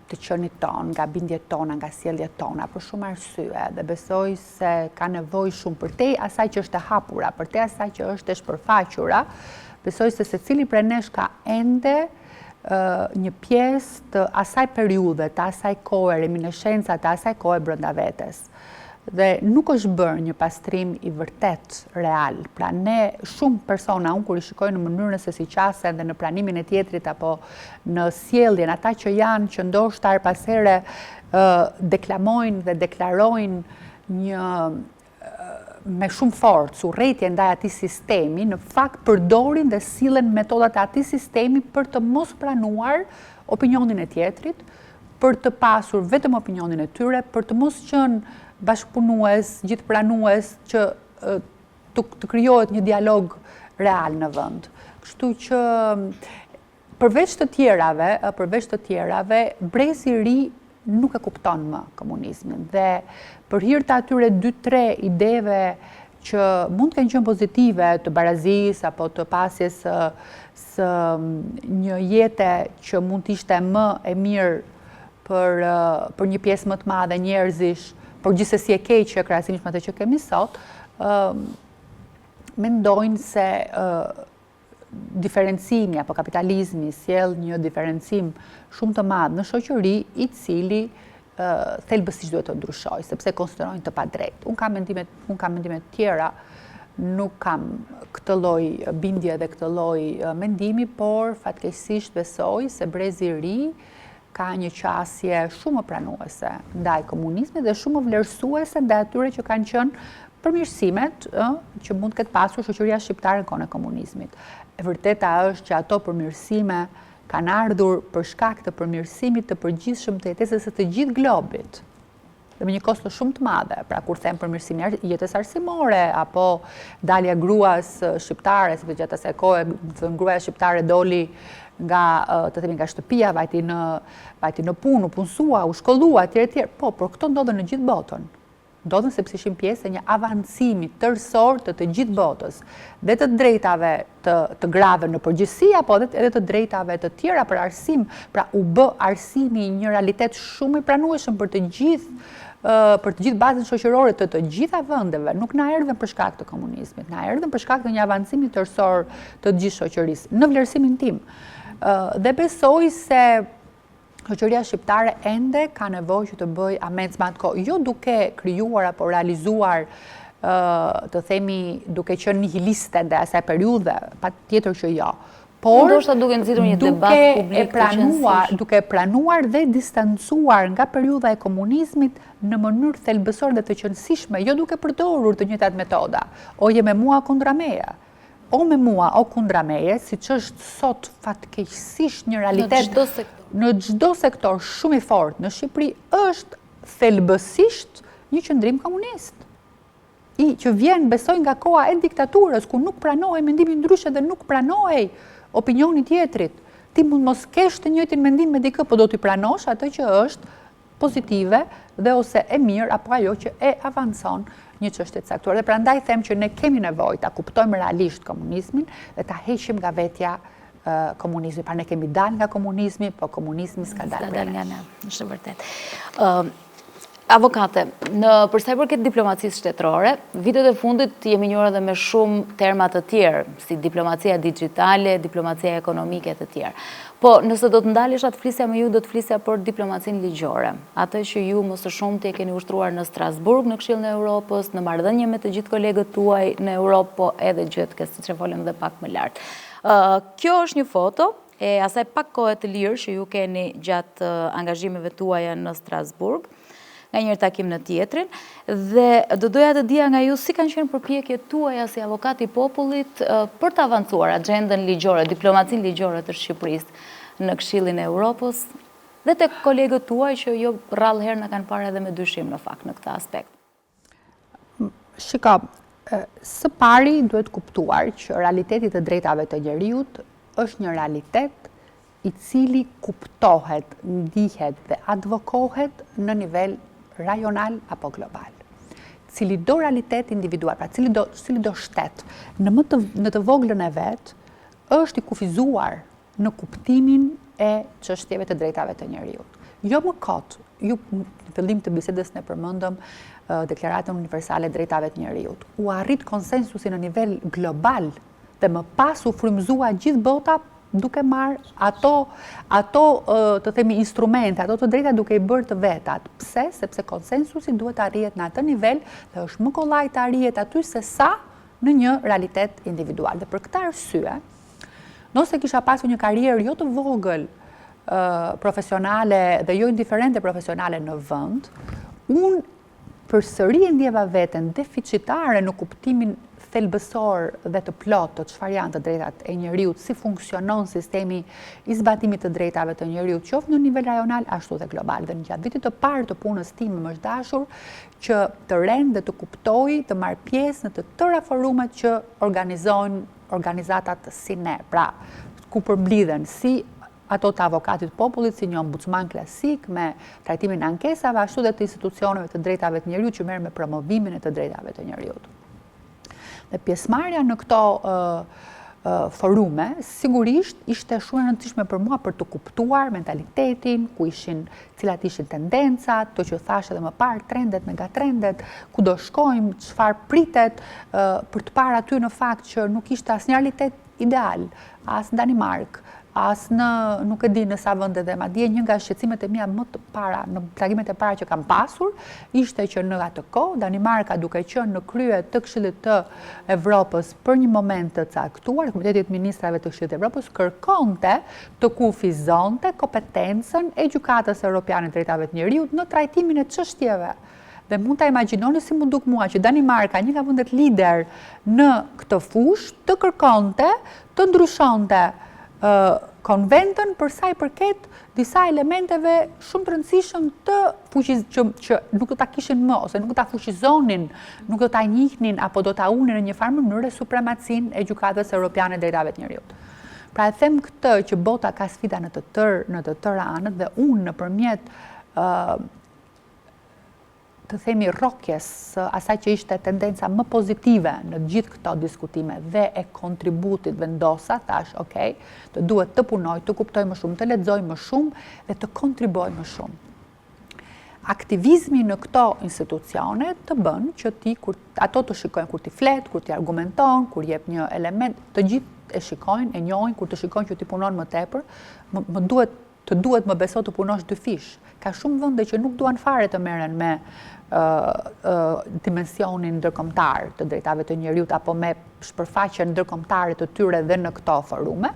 të qenit tonë, nga bindjet tona, nga sjelljet tona, për shumë arsye, dhe besoj se ka nevojë shumë përtej asaj që është e hapura, përtej asaj që është e shpërfaqura, besoj se secili prej nesh ka ende një pjesë të asaj periudhe, të asaj kohe, reminiscenca të asaj kohe brenda vetes. Dhe nuk është bërë një pastrim i vërtet real. Pra ne shumë persona, unë kur i shikoj në mënyrën se si qasen dhe në pranimin e tjetrit apo në sjelljen, ata që janë që ndoshta her pas here deklamojnë dhe deklarojnë një me shumë forcë urrëtie ndaj atij sistemi, në fakt përdorin dhe sillen metodat e atij sistemi për të mos pranuar opinionin e tjetrit, për të pasur vetëm opinionin e tyre, për të mos qenë bashkëpunues, gjithëpranues që të krijohet një dialog real në vend. Kështu që përveç të tjerave, brezi i ri nuk e kupton më komunizmin dhe për hir të atyre 2-3 ideve që mund të kenë qenë pozitive të barazisë apo të pasjes së një jete që mund të ishte më e mirë për një pjesë më të madhe njerëzish, por gjithsesi e keqe krahasimisht me atë që kemi sot, mendojnë se diferencimi apo kapitalizmi sjell një diferencim shumë të madh në shoqëri i cili thelbësisht duhet të ndryshojë, sepse konsiderojnë të padrejtë. Unë kam mendime të tjera, nuk kam këtë lloj bindje dhe këtë lloj mendimi, por fatkeqësisht besoj se brezi i ri ka një qasje shumë pranuese ndaj komunizmit dhe shumë vlerësuese ndaj atyre që kanë qenë përmirësimet që mund të ketë pasur shoqëria shqiptare në kohën e komunizmit. E vërteta është që ato përmirësime kanë ardhur për shkak të përmirësimit të përgjithshëm të jetesës së të gjithë globit. Dhe me një kosto shumë të madhe, pra kur them përmirësimi i jetës arsimore apo dalja gruas shqiptare, sepse gjatë asaj kohe gruaja shqiptare doli nga shtëpia, vajti në punë, u punësua, u shkollua, etj. Po, por këto ndodhen në gjithë botën. Ndodhen sepse ishin pjesë e një avancimi tërësor të gjithë botës, dhe të drejtave të grave në përgjithësi, apo edhe të drejtave të tjera për arsim, pra u bë arsimi një realitet shumë i pranueshëm për të gjithë bazën shoqërore të gjitha vendeve, nuk na erdhën për shkak të komunizmit, na erdhën për shkak të një avancimi tërësor të gjithë shoqërisë, në vlerësimin tim. Dhe besoj se shoqëria shqiptare ende ka nevojë që të bëjë amends me atë kohë, jo duke krijuar apo realizuar, të themi, duke qenë nihiliste ndaj asaj periudhe, patjetër që jo. Por ndoshta duke nxitur një debat publik duke pranuar dhe distancuar nga periudha e komunizmit në mënyrë thelbësore dhe të qëndrueshme, jo duke përdorur të njëjtat metoda. O je me mua kundra meje. O me mua, o kundra meje, siç është sot fatkeqësisht një realitet në çdo sektor shumë i fortë në Shqipëri, është thelbësisht një qëndrim komunist. Që vjen, besoj, nga koha e diktaturës, ku nuk pranohej mendimi ndryshe dhe nuk pranohej opinioni tjetrit. Ti mund mos kesh të njëjtin mendim me dikë, po do t'i pranosh atë që është pozitive dhe ose e mirë apo ajo që e avancon një çështje të caktuar. Dhe prandaj them që ne kemi nevojë ta kuptojmë realisht komunizmin dhe ta heqim nga vetja komunizmi. Pra ne kemi dalë nga komunizmi, po komunizmi s'ka dalë nga ne. Është vërtet. Avokate, për sa i përket diplomacisë shtetërore, vitet e fundit jemi njohur edhe me shumë terma të tjerë, si diplomacia digjitale, diplomacia ekonomike e të tjerë. Po, nëse do të ndalesha të flisja me ju, do të flisja për diplomacinë ligjore. Atë që ju më së shumti e keni ushtruar në Strasburg, në Këshillin e Europës, në marrëdhënie me të gjithë kolegët tuaj në Europë, po edhe gjithë, siç e folëm dhe pak më lart. Kjo është një foto e asaj pak kohe të lirë që ju keni gjatë angazhimeve tuaja në Strasburg, nga njërë takim në tjetrin, dhe do doja të dija nga ju si kanë qenë përpjekjet tuaja si avokat i popullit për të avancuar agjendën ligjore, diplomacinë ligjore të Shqipërisë në Këshillin e Europës, dhe të kolegët tuaj që jo rrallë herë në kanë parë edhe me dyshim në fakt në këtë aspekt. Shiko, së pari duhet kuptuar që realiteti të drejtave të njeriut është një realitet i cili kuptohet, ndihet dhe advokohet në nivel rajonal apo global. Cili do realitet individual, pra cili do shtet, në të voglën e vet, është i kufizuar në kuptimin e çështjeve të drejtave të njeriut. Jo më kot, ju në fillim të bisedës ne përmendëm Deklaratën Universale e Drejtave të Njeriut. U arrit konsensusi në nivel global dhe më pas u frymëzua gjithë bota duke marrë ato të themi instrumente, ato të drejta duke i bërë të vetat. Pse? Sepse konsensusi duhet të arrihet në atë nivel dhe është më kollaj të arrihet aty se sa në një realitet individual. Dhe për këtë arsye, nëse kisha pasur një karrierë jo të vogël profesionale dhe jo indiferente profesionale në vend, unë përsëri ndjeva veten deficitare në kuptimin thelbësor dhe të plot të çfarë janë të drejtat e njeriut, si funksionon sistemi i zbatimit të drejtave të njeriut, qoftë në nivel rajonal ashtu dhe global. Dhe në gjatë vitit të parë të punës time më është dashur që të rend dhe të kuptoj, të marr pjesë në të tëra forumet që organizojnë organizatat si ne, pra ku përmblidhen si ato të avokatit popullit, si një ombudsman klasik me trajtimin e ankesave, ashtu dhe të institucioneve të drejtave të njeriut që merren me promovimin e të drejtave të njeriut. Dhe pjesëmarrja në këto forume, sigurisht ishte shumë e rëndësishme për mua për të kuptuar mentalitetin, cilat ishin tendencat, to që thashë edhe më parë, trendet, megatrendet, ku do shkojmë, çfarë pritet, për të parë aty në fakt që nuk ishte asnjë realitet ideal, as në Danimark, as në nuk e di në sa vende dhe madje një nga shqetësimet e mia më të para, në takimet e para që kam pasur, ishte që në atë kohë Danimarka duke qenë në krye të Këshillit të Evropës për një moment të caktuar, Komiteti i Ministrave të Këshillit të Evropës kërkonte të kufizonte kompetencën e Gjykatës Evropiane të Drejtave të Njeriut në trajtimin e çështjeve. Dhe mund ta imagjinoni si mund duk mua që Danimarka, një nga vendet lider në këtë fushë, të kërkonte të ndryshonte konventën për sa i përket disa elementeve shumë të rëndësishëm që nuk do ta kishin më, ose nuk do ta fuqizonin, nuk do ta njihnin apo do ta unin në një farë mënyre supremacinë e Gjykatës Evropiane të Drejtave të Njeriut. Pra e them këtë që bota ka sfida në të tëra anët dhe unë nëpërmjet të themi rrokjes asaj që ishte tendenca më pozitive në gjithë këto diskutime dhe e kontributit vendosa, thash, okay, të duhet të punoj, të kuptoj më shumë, të lexoj më shumë dhe të kontribuoj më shumë. Aktivizmi në këto institucione të bën që ato të shikojnë kur ti flet, kur ti argumenton, kur jep një element, të gjithë e shikojnë, e njohin, kur të shikojnë që ti punon më tepër, të duhet më beso të punosh dy fish. Ka shumë vende që nuk duan fare të merren me dimensionin ndërkombëtar të drejtave të njeriut apo me shpërfaqjen ndërkombëtare të tyre dhe në këto forume.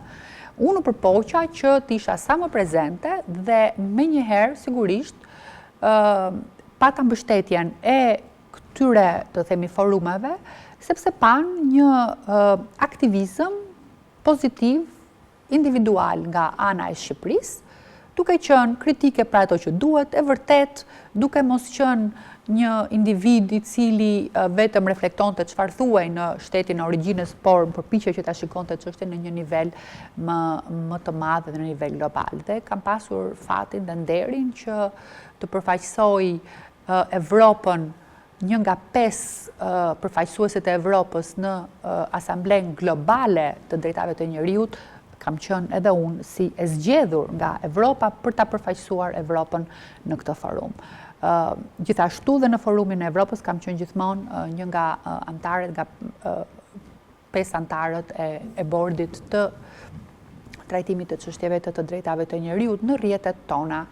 Unë përpoqa që të isha sa më prezente dhe menjëherë sigurisht pata mbështetjen e këtyre të themi forumeve, sepse pan një aktivizëm pozitiv individual nga ana e Shqipërisë, duke qenë kritike për ato që duhet, e vërtet, duke mos qenë një individ i cili vetëm reflektonte çfarë thuaj në shtetin e origjinës, por përpiqej që ta shikonte çështjen në një nivel më të madh dhe në nivel global. Dhe kam pasur fatin dhe nderin që të përfaqësoj Evropën, një nga 5 përfaqësuesit e Evropës në Asamblen Globale të Drejtave të Njeriut, kam qenë edhe unë si e zgjedhur nga Evropa për ta përfaqësuar Evropën në këtë forum. Gjithashtu dhe në forumin e Evropës kam qenë gjithmonë një nga antarët, nga 5 antarët e bordit të trajtimit të çështjeve të drejtave të njeriut në rrjetet tona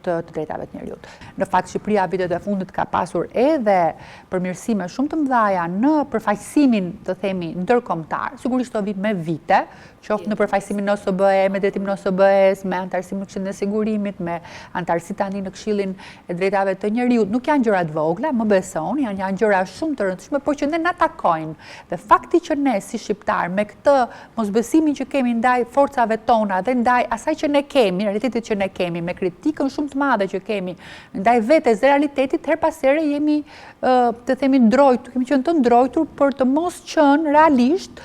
të drejtave të njeriut. Në fakt, Shqipëria vitet e fundit ka pasur edhe përmirësime shumë të mëdha në përfaqësimin, të themi, ndërkombëtar. Sigurisht do vi me vite, qoftë në përfaqësimin në OSBE, me drejtimin në OSBE-s, me antarësimin në Këshillin e Sigurimit, me antarësi tani në Këshillin e Drejtave të Njeriut. Nuk janë gjëra të vogla, më besoni, janë gjëra shumë të rëndësishme, por që ne na takojnë. Dhe fakti që ne si shqiptar me këtë mosbesimin që kemi ndaj forcave tona dhe ndaj asaj që ne kemi, realitetit që ne kemi, me kritikën shumë të madhe që kemi ndaj vetes dhe realitetit, her pas here jemi të themi ndrojtur, kemi qenë të ndrojtur për të mos qenë realisht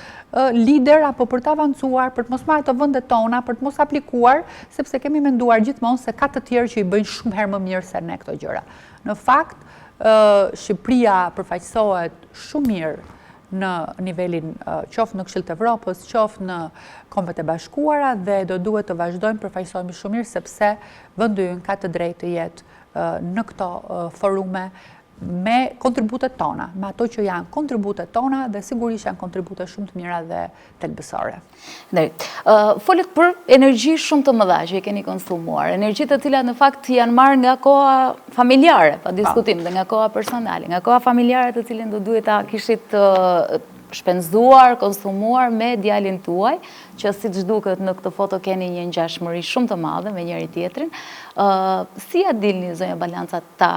lider apo për të avancuar, për të mos marrë të vendet tona, për të mos aplikuar, sepse kemi menduar gjithmonë se ka të tjerë që i bëjnë shumë herë më mirë se ne këto gjëra. Në fakt, Shqipëria përfaqësohet shumë mirë në nivelin qoftë në Këshill të Evropës, qoftë në Kombet e Bashkuara dhe do duhet të vazhdojmë përfaqësohemi shumë mirë sepse vendi ynë ka të drejtë të jetë në këto forume me kontributet tona, me ato që janë kontributet tona dhe sigurisht janë kontributet shumë të mira dhe thelbësore. Folet për energji shumë të mëdha që i keni konsumuar, energji të cilat në fakt janë marrë nga koha familjare, pa diskutim, dhe nga koha personale, nga koha familjare të cilin do duhet ta kishit shpenzuar, konsumuar me djalin tuaj, që siç duket në këtë foto keni një ngjashmëri shumë të madhe me njëri tjetrin. Si ja dilni zonja Balanca ta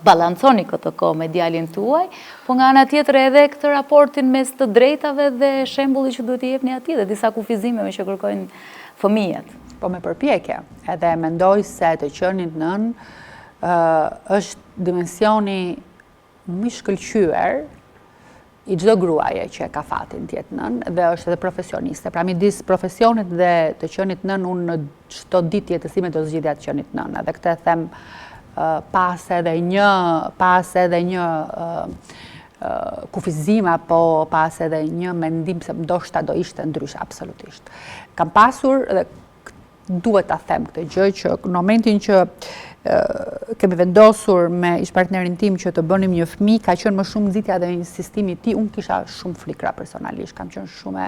balanconi këtë kohë me djalin tuaj, po nga ana tjetër edhe këtë raportin mes të drejtave dhe shembullit që duhet i jepni atij dhe disa kufizimeve që kërkojnë fëmijët? Po me përpjekje, edhe mendoj se të qenit nën është dimensioni më i shkëlqyer i çdo gruaje që e ka fatin të jetë nën dhe është edhe profesioniste. Pra midis profesionit dhe të qenit nën, unë në çdo ditë jetës time do zgjidhja të qenit nën. Edhe këtë e them pas edhe një kufizim apo pas edhe një mendim se ndoshta do ishte ndryshe absolutisht. Kam pasur dhe duhet ta them këtë gjë që në momentin që kemi vendosur me ish-partnerin tim që të bënim një fëmijë, ka qenë më shumë nxitja dhe insistimi i tij. Unë kisha shumë frikra personalisht, kam qenë shumë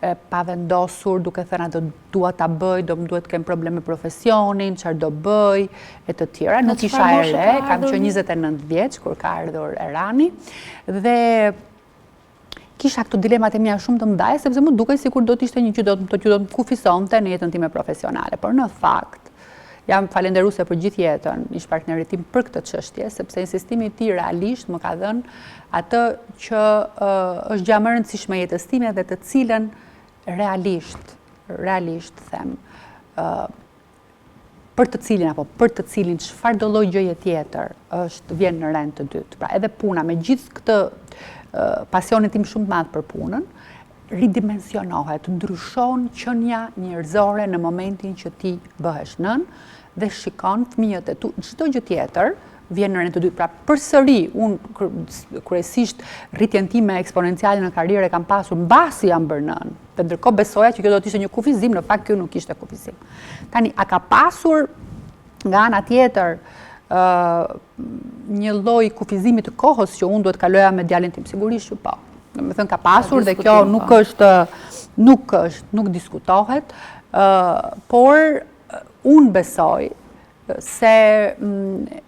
e pavendosur, duke thënë do dua ta bëj, do më duhet të kem probleme me profesionin, çfarë do bëj e të tjera. Nuk isha e re, kam qenë 29 vjeç kur ka ardhur Erani dhe kisha këto dilemat e mia shumë të mëdha, sepse më dukej sikur do të ishte një që do të kufizonte në jetën time profesionale, por në fakt jam falenderuese për gjithë jetën ish-partnerit tim për këtë çështje, sepse insistimi i tij realisht më ka dhënë atë që është gjë më e rëndësishme jetës time dhe të cilën realisht them, për të cilin çfarë do lloj gjëje tjetër vjen në rend të dytë. Pra edhe puna me gjithë këtë pasionin tim shumë të madh për punën, ridimensionohet, ndryshon qenia njerëzore në momentin që ti bëhesh nën dhe shikon fëmijët e tu, çdo gjë tjetër vjen në rend të dytë. Pra përsëri, unë kryesisht rritjen time eksponenciale në karrierë kam pasur mbasi jam bërë nën. Dhe ndërkohë besoja që kjo do të ishte një kufizim, në fakt kjo nuk ishte kufizim. Tani, a ka pasur nga ana tjetër një lloj kufizimi të kohës që unë duhet kaloja me djalin tim? Sigurisht që po. Me thënë ka pasur dhe kjo nuk diskutohet, por unë besoj se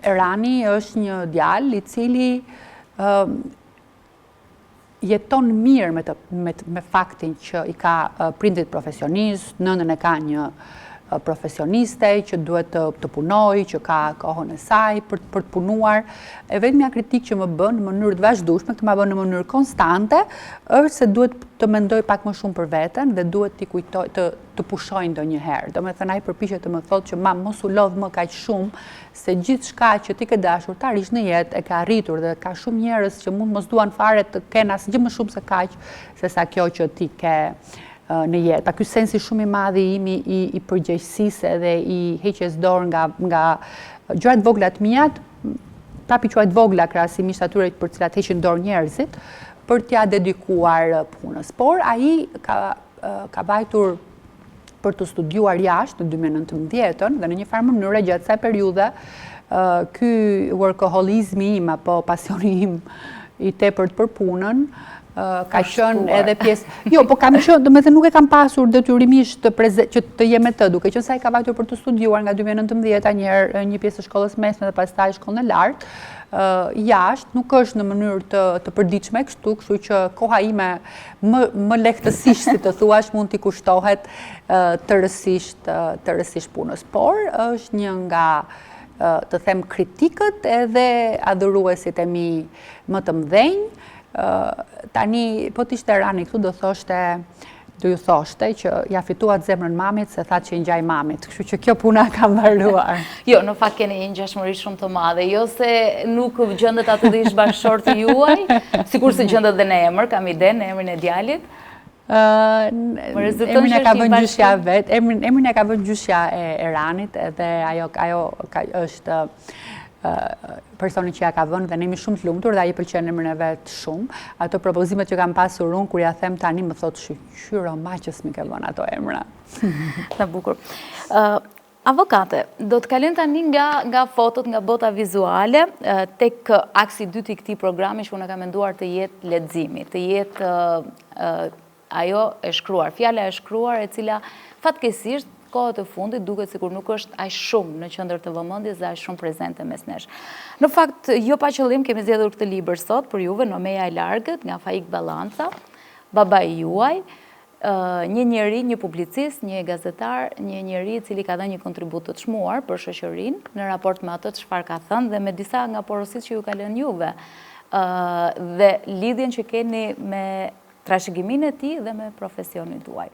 Erani është një djalë i cili jeton mirë me faktin që i ka prindrit profesionist, nënën e ka një profesioniste që duhet të punoj, që ka kohën e saj për të punuar. E vetmja kritikë që më bën në mënyrë të vazhdueshme, këtë ma bën në mënyrë konstante, është se duhet të mendoj pak më shumë për veten dhe duhet t'i kujtoj të pushoj ndonjëherë. Domethënë ai përpiqet të më thotë që mos u lodh më kaq shumë, se gjithçka që ti ke dashur ta rish në jetë e ka arritur dhe ka shumë njerëz që mund mos duan fare të kenë asgjë më shumë se kaq, sesa kjo që ti ke në jetë. Pa ky sensi shumë i madh i përgjegjësisë dhe i heqjes dorë nga gjërat vogla të mia, papi quajt vogla krahasimisht atyre për të cilat heqin dorë njerëzit, për t'ia dedikuar punës. Por ai ka vajtur për të studiuar jashtë në 2019 dhe në një farë mënyrë gjatë kësaj periudhe ky workoholizmi im apo pasioni im i tepërt për punën ka qenë edhe pjesë. Jo, po kam qenë, domethënë nuk e kam pasur detyrimisht që të jem me të, duke qenë se ai ka vajtur për të studiuar nga 2019 një pjesë të shkollës mesme dhe pastaj shkollën e lartë. Jashtë nuk është në mënyrë të përditshme kështu që koha ime më lehtësisht, si të thuash, mund t'i kushtohet tërësisht punës. Por është një nga të them kritikët edhe adhuruesit e mi më të mëdhenj. Tani, po t'ishte Erani këtu do ju thoshte që ja fituat zemrën mamit se thatë që i ngjaj mamit. Kështu që kjo puna ka mbaruar. Jo, në fakt keni një ngjashmëri shumë të madhe. Jo se nuk gjendet atë dhe ish bashkëshorti juaj, sikur se gjendet dhe në emër, kam ide në emrin e djalit. Emrin e ka vënë gjyshja vetë, emrin e ka vënë gjyshja e Eranit edhe ajo është personi që ja ka vënë dhe ne jemi shumë të lumtur dhe ai i pëlqen emrin e vet shumë. Ato propozimet që kam pasur unë kur ja them tani më thotë shqyro maqës mi ke vënë ato emra. Sa bukur. Avokate, do të kalojmë tani nga fotot, nga bota vizuale tek aksi i dytë i këtij programi që unë kam menduar të jetë leximi, të jetë ajo e shkruar, fjala e shkruar e cila fatkeqësisht kohët e fundit duket sikur nuk është aq shumë në qendër të vëmendjes dhe aq shumë prezente mes nesh. Në fakt, jo pa qëllim kemi zgjedhur këtë libër sot për juve, Nomeja e largët nga Faik Ballanca, babai juaj, një njeri, një publicist, një gazetar, një njeri i cili ka dhënë një kontribut të çmuar për shoqërinë në raport me atë çfarë ka thënë dhe me disa nga porositë që ju ka lënë juve. Dhe lidhjen që keni me trashëgiminë e tij dhe me profesionin tuaj.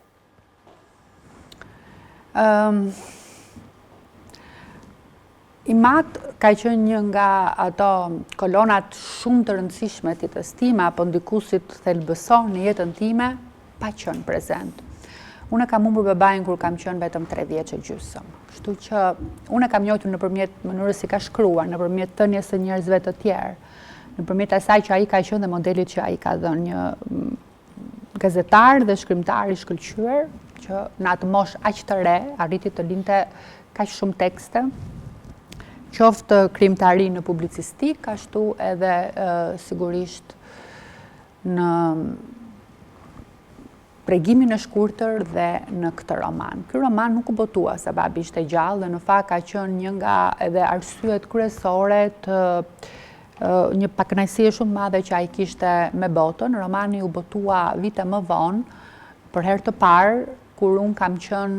Imat ka qenë një nga ato kolonat shumë të rëndësishme të jetës time apo ndikuesit thelbësor në jetën time, pa qenë prezent. Unë kam humbur babain kur kam qenë vetëm 3 vjeç e gjysmë. Kështu që unë kam njohur nëpërmjet mënyrës si ka shkruar, nëpërmjet thënies së njerëzve të tjerë, nëpërmjet asaj që ai ka qenë dhe modelit që ai ka dhënë, një gazetar dhe shkrimtar i shkëlqyer që në atë moshë aq të re arriti të linte kaq shumë tekste, qoftë krimtari në publicistik, ashtu edhe sigurisht në pregimin e shkurtër dhe në këtë roman. Ky roman nuk u botua se babi ishte gjallë dhe në fakt ka qenë një nga edhe arsyet kryesore të një pakënaqësie shumë madhe që ai kishte me botën. Romani u botua vite më vonë, për herë të parë kur unë kam qenë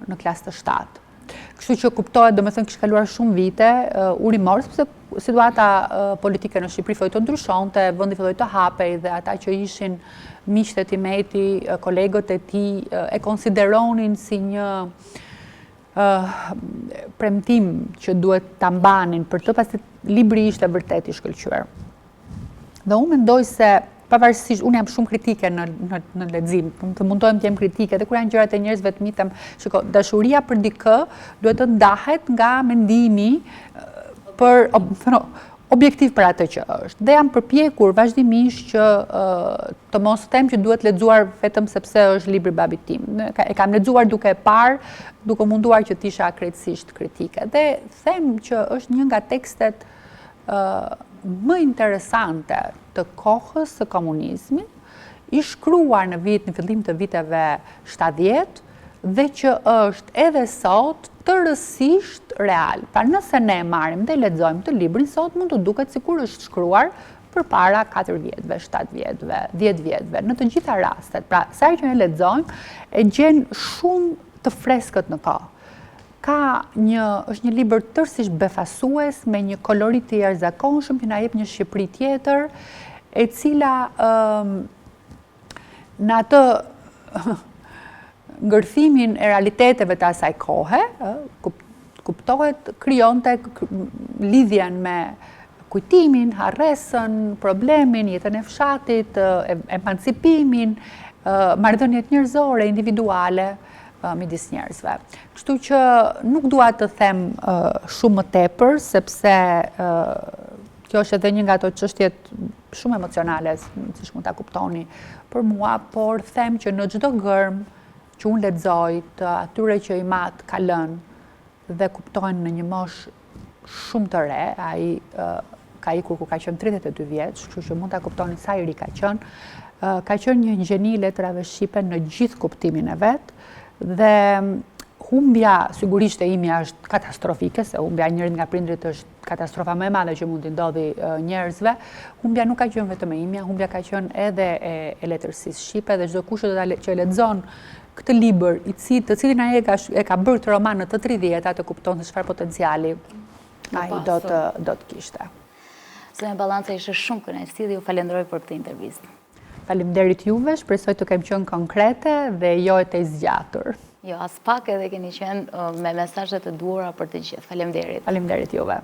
në klasë të 7. Kështu që kuptohet, domethënë kishte kaluar shumë vite, u rimor sepse situata politike në Shqipëri filloi të ndryshonte, vendi filloi të hapej dhe ata që ishin miqtë e Timeti, kolegët e tij e konsideronin si një premtim që duhet ta mbanin për të, pasi libri ishte vërtet i shkëlqyer. Dhe unë mendoj se pavarësisht, unë jam shumë kritike në lexim, të mundohem të jem kritike, dhe kur janë gjërat e njerëzve të mitem, shiko, dashuria për dikë duhet të ndahet nga mendimi për objektiv për atë që është. Dhe jam përpjekur vazhdimisht që të mos them që duhet lexuar vetëm sepse është libri babit tim. E kam lexuar duke e parë, duke munduar që të isha krejtësisht kritike. Dhe them që është një nga tekstet më interesante të kohës së komunizmit, i shkruar në fillim të viteve 70 dhe që është edhe sot tërësisht real. Pra nëse ne marrim dhe lexojmë të librin sot, mund të duket sikur është shkruar përpara 4 vjetëve, 7 vjetëve, 10 vjetëve, në të gjitha rastet. Pra sa që ne lexojmë e gjen shumë të freskët në kohë. Është një libër tërësisht befasues me një kolorit të jashtëzakonshëm që na jep një Shqipëri tjetër, e cila në atë ngërthimin e realiteteve të asaj kohe, kuptohet, krijonte lidhjen me kujtimin, harresën, problemin, jetën e fshatit, emancipimin, marrëdhëniet njerëzore, individuale midis njerëzve. Kështu që nuk dua të them shumë më tepër, sepse kjo është edhe një nga ato çështjet shumë emocionale, siç mund ta kuptoni për mua, por them që në çdo gërm që unë lexoj të atyre që i mat ka lënë dhe kuptojnë në një moshë shumë të re, ai ka ikur kur ka qenë 32 vjeç, kështu që mund ta kuptoni sa i ri ka qenë një ingjeni i letrave shqipe në gjithë kuptimin e vet. Dhe humbja sigurisht e imja është katastrofike, se humbja njërit nga prindrit është katastrofa më e madhe që mund t'i ndodhi njerëzve. Humbja nuk ka qenë vetëm e imja, humbja ka qenë edhe e letërsisë shqipe, dhe çdo kush që lexon këtë libër, të cilin ai e ka bërë të roman në të 30-ta, të kupton se çfarë potenciali ai do të kishte. Zonja Ballanca, ishte shumë kënaqësi dhe ju falenderoj për këtë intervistë. Faleminderit juve, shpresoj të kem qenë konkrete dhe jo e të zgjatur. Jo, as pak, edhe keni qenë me mesazhe të duhura për të gjithë. Faleminderit. Faleminderit juve.